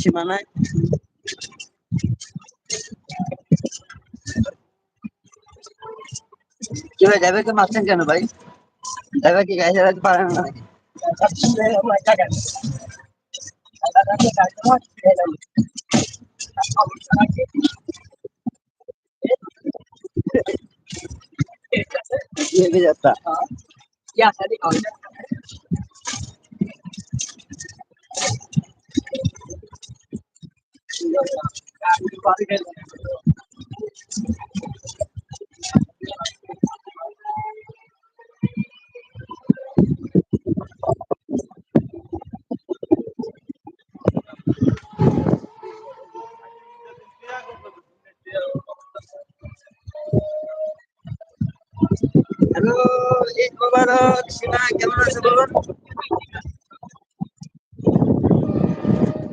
সীমানায়। কি ভাই ড্রাইভারকে মারছেন কেন ভাই? ড্রাইভার কি গাড়ি চালাতে পারে না নাকি? ये भी जाता क्या शादी कौन হ্যালো, ঈদ মোবারক। সীমা কেমন আছে বলুন?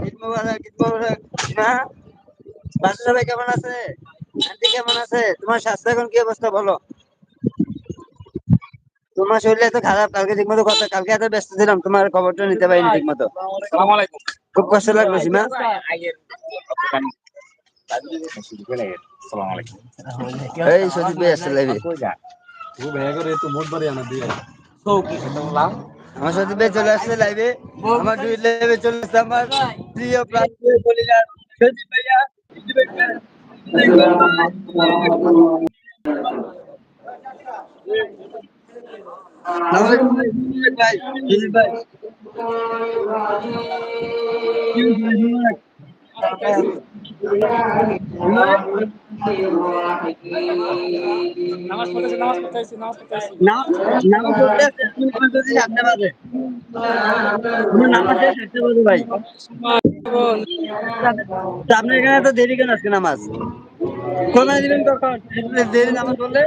ঈদ মোবারক, ঈদ মোবারক। সীমা, বাসা সবাই কেমন আছে? আন্টি কেমন আছে? তোমার স্বাস্থ্য এখন কি অবস্থা বলো? তোমার শরীর এত খারাপ, কালকে ঠিক মতো কথা, কালকে এত ব্যস্ত ছিলাম তোমার খবরটা নিতে পারিনি ঠিক মতো। খুব কষ্ট লাগলো সীমা। এই সজীব ভাই আসছে লাইভে। আমার সজীব ভাই চলে আসছে লাইভে। আমার দুই লাইভে চলে আসছে আমার প্রিয় প্রাণপ্রিয় কলিজার সজীব ভাইয়া। আসসালামু আলাইকুম ভাই। ভাই সজীব ভাই কি হয়েছে ভাই? মোবারক নামাজ নামাজ পড়তে আসছে, এখন নামাজ পড়তে 7টা বাজে। আমার নামাজ শেষ 7টা বাজে ভাই। তা আপনার এখানে এত দেরি কেন আজকে নামাজ? কোরবানি দিবেন কখন? এত দেরি নামাজ পড়লে?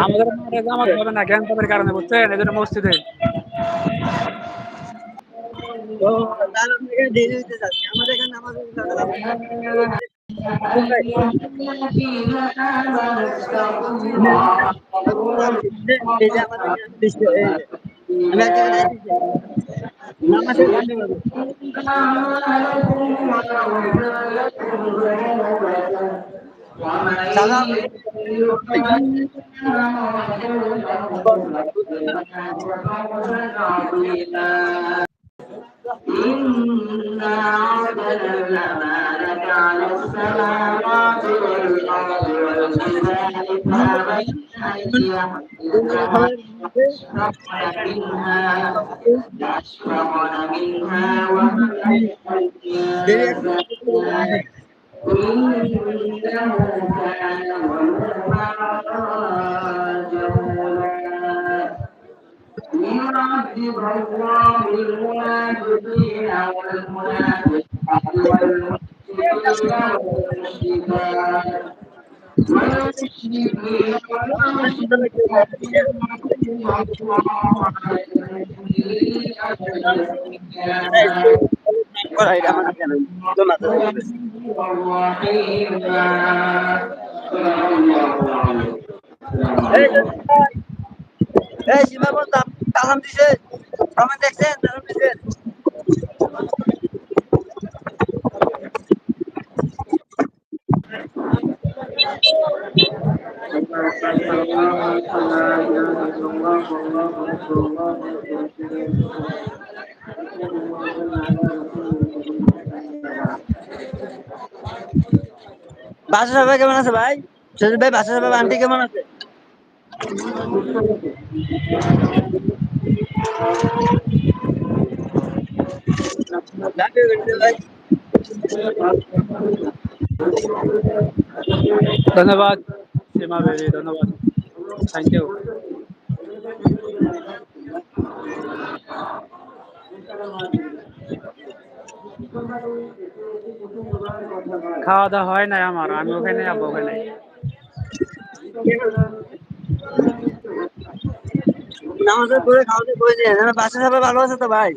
আমাদের মাঠে জামাত হবে না জ্ঞানতাবের কারণে বুঝছেন, এই জন্য মসজিদে। ও, তাহলে আপনার এখানে দেরি হইতে যাচ্ছে। আমাদের এখানে নামাজ হচ্ছে সকাল আপনার ভাই। আমি এই যে আমাদের এখানে বৃষ্টি, এই যে আমি এক জায়গায় যাইতেছি, নামাজ শেষ 7টা বাজে। সালাম ভাই। إنا عرضنا الأمانة على السماوات والأرض والجبال فأبين أن يحملنها وأشفقن منها وحملها দেরি আছে الإنسان إنه كان ظلوما جهولا ليعذب الله المنافقين والمنافقات والمشركين والمشركات والمشركين আমার কেন তো মাথা ধরে গেছে। এই যে এই সীমা বল সালাম দিছে, কমেন্ট দেখছেন? সালাম দিছে। বাসা সবাই কেমন আছে ভাই? সজীব ভাই বাসা সবাই আন্টি কেমন আছে? ভাই ধন্যবাদ সীমা বেবি, ধন্যবাদ, থ্যাংক ইউ। খাওয়া দাওয়া হয় নাই আমার, আমি ওখানে যাবো ওখানে। নামাজের পরে খাওয়া দাওয়া করে দিয়ে বাসা সবাই ভালো আছে তো ভাই?